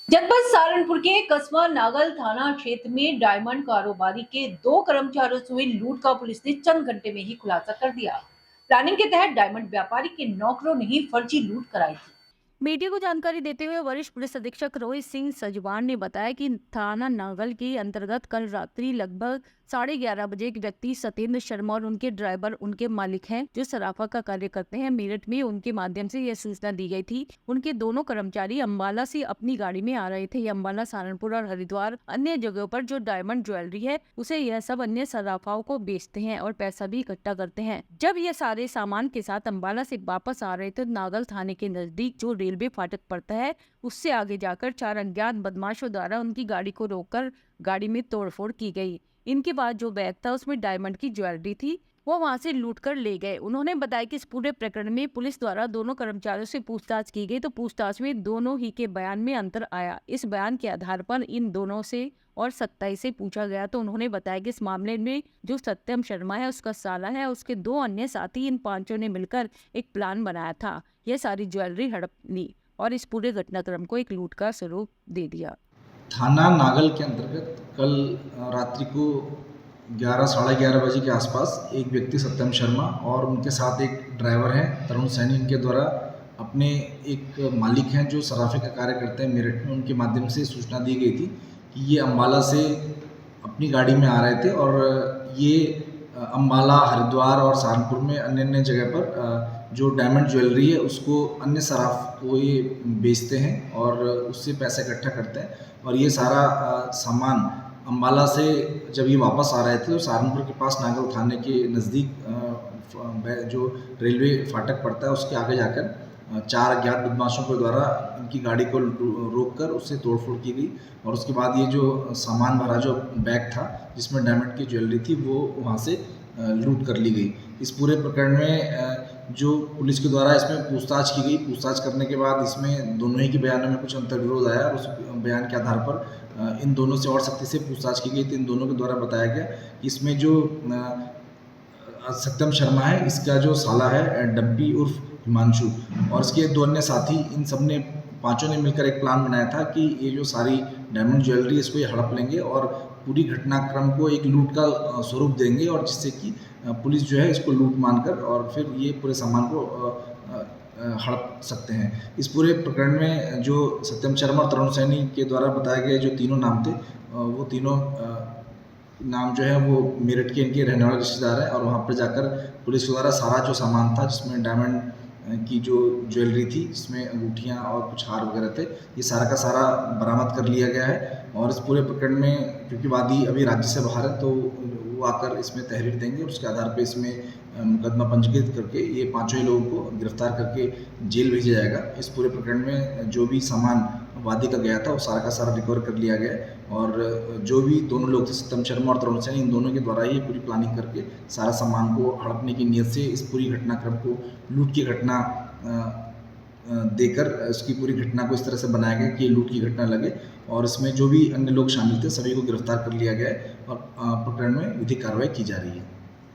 जनपद सहारनपुर के कस्बा नागल थाना क्षेत्र में डायमंड कारोबारी के 2 कर्मचारियों से हुई लूट का पुलिस ने चंद घंटे में ही खुलासा कर दिया। प्लानिंग के तहत डायमंड व्यापारी के नौकरों ने ही फर्जी लूट कराई थी। मीडिया को जानकारी देते हुए वरिष्ठ पुलिस अधीक्षक रोहित सिंह सजवान ने बताया कि थाना नागल के अंतर्गत कल रात्रि लगभग 11:30 बजे एक व्यक्ति सत्येंद्र शर्मा और उनके ड्राइवर उनके मालिक हैं जो सराफा का कार्य करते हैं मेरठ में उनके माध्यम से यह सूचना दी गई थी। उनके दोनों कर्मचारी अंबाला से अपनी गाड़ी में आ रहे थे। ये अंबाला, सहारनपुर और हरिद्वार अन्य जगहों पर जो डायमंड ज्वेलरी है उसे यह सब अन्य सराफाओं को बेचते हैं और पैसा भी इकट्ठा करते हैं। जब ये सारे सामान के साथ अंबाला से वापस आ रहे थे नागल थाने के नजदीक जो रेलवे फाटक पड़ता है उससे आगे जाकर 4 अज्ञात बदमाशों द्वारा उनकी गाड़ी को रोककर गाड़ी में तोड़फोड़ की गई। इनके बाद जो बैग था उसमें डायमंड की ज्वेलरी थी वो वहां से लूट कर ले गए। उन्होंने बताया कि इस पूरे प्रकरण में पुलिस द्वारा दोनों कर्मचारियों से पूछताछ की गई तो पूछताछ में दोनों ही के बयान में अंतर आया। इस बयान के आधार पर इन दोनों से और 27 से पूछा गया तो उन्होंने बताया कि इस मामले में जो सत्यम शर्मा है उसका साला है, उसके 2 अन्य साथी, इन पांचों ने मिलकर एक प्लान बनाया था। यह सारी ज्वेलरी हड़प ली और इस पूरे घटनाक्रम को एक लूट का स्वरूप दे दिया। थाना नागल के अंतर्गत कल रात्रि को 11 साढ़े 11 बजे के आसपास एक व्यक्ति सत्यम शर्मा और उनके साथ एक ड्राइवर हैं तरुण सैनी, इनके द्वारा अपने एक मालिक हैं जो सराफे का कार्य करते हैं मेरठ में, उनके माध्यम से सूचना दी गई थी कि ये अंबाला से अपनी गाड़ी में आ रहे थे और ये अंबाला, हरिद्वार और सहारनपुर में अन्य अन्य जगह पर जो डायमंड ज्वेलरी है उसको अन्य सराफ को ये बेचते हैं और उससे पैसा इकट्ठा करते हैं। और ये सारा सामान अंबाला से जब ये वापस आ रहे थे तो सहारनपुर के पास नागल थाने के नज़दीक जो रेलवे फाटक पड़ता है उसके आगे जाकर 4 अज्ञात बदमाशों के द्वारा इनकी गाड़ी को रोककर उससे तोड़फोड़ की गई और उसके बाद ये जो सामान भरा जो बैग था जिसमें डायमंड की ज्वेलरी थी वो वहाँ से लूट कर ली गई। इस पूरे प्रकरण में जो पुलिस के द्वारा इसमें पूछताछ की गई, पूछताछ करने के बाद इसमें दोनों ही के बयानों में कुछ अंतर्विरोध आया और उस बयान के आधार पर इन दोनों से और सख्ती से पूछताछ की गई। तो इन दोनों के द्वारा बताया गया कि इसमें जो सत्यम शर्मा है इसका जो साला है डब्बी उर्फ हिमांशु और इसके 2 अन्य साथी, इन सब ने पांचों ने मिलकर एक प्लान बनाया था कि ये जो सारी डायमंड ज्वेलरी इसको ये हड़प लेंगे और पूरी घटनाक्रम को एक लूट का स्वरूप देंगे और जिससे कि पुलिस जो है इसको लूट मानकर और फिर ये पूरे सामान को हड़प सकते हैं। इस पूरे प्रकरण में जो सत्यम शर्मा और तरुण सैनी के द्वारा बताए गए जो तीनों नाम थे वो तीनों नाम जो है वो मेरठ के इनके रहने वाले रिश्तेदार हैं और वहाँ पर जाकर पुलिस द्वारा सारा जो सामान था जिसमें डायमंड की जो ज्वेलरी थी जिसमें अंगूठियाँ और कुछ हार वगैरह थे ये सारा का सारा बरामद कर लिया गया है। और इस पूरे प्रकरण में क्योंकि वादी अभी राज्य से बाहर है तो वो आकर इसमें तहरीर देंगे और उसके आधार पर इसमें मुकदमा पंजीकृत करके ये पांचों ही लोगों को गिरफ्तार करके जेल भेजा जाएगा। इस पूरे प्रकरण में जो भी सामान वादी का गया था वो सारा का सारा रिकवर कर लिया गया और जो भी दोनों लोग थे सत्यम शर्मा और तरुण सैनी, इन दोनों के द्वारा ही पूरी प्लानिंग करके सारा सामान को हड़पने की नीयत से इस पूरी घटनाक्रम को लूट की घटना देकर इसकी पूरी घटना को इस तरह से बनाया गया कि लूट की घटना लगे और इसमें जो भी अन्य लोग शामिल थे सभी को गिरफ्तार कर लिया गया है और प्रकरण में विधिक कार्रवाई की जा रही है।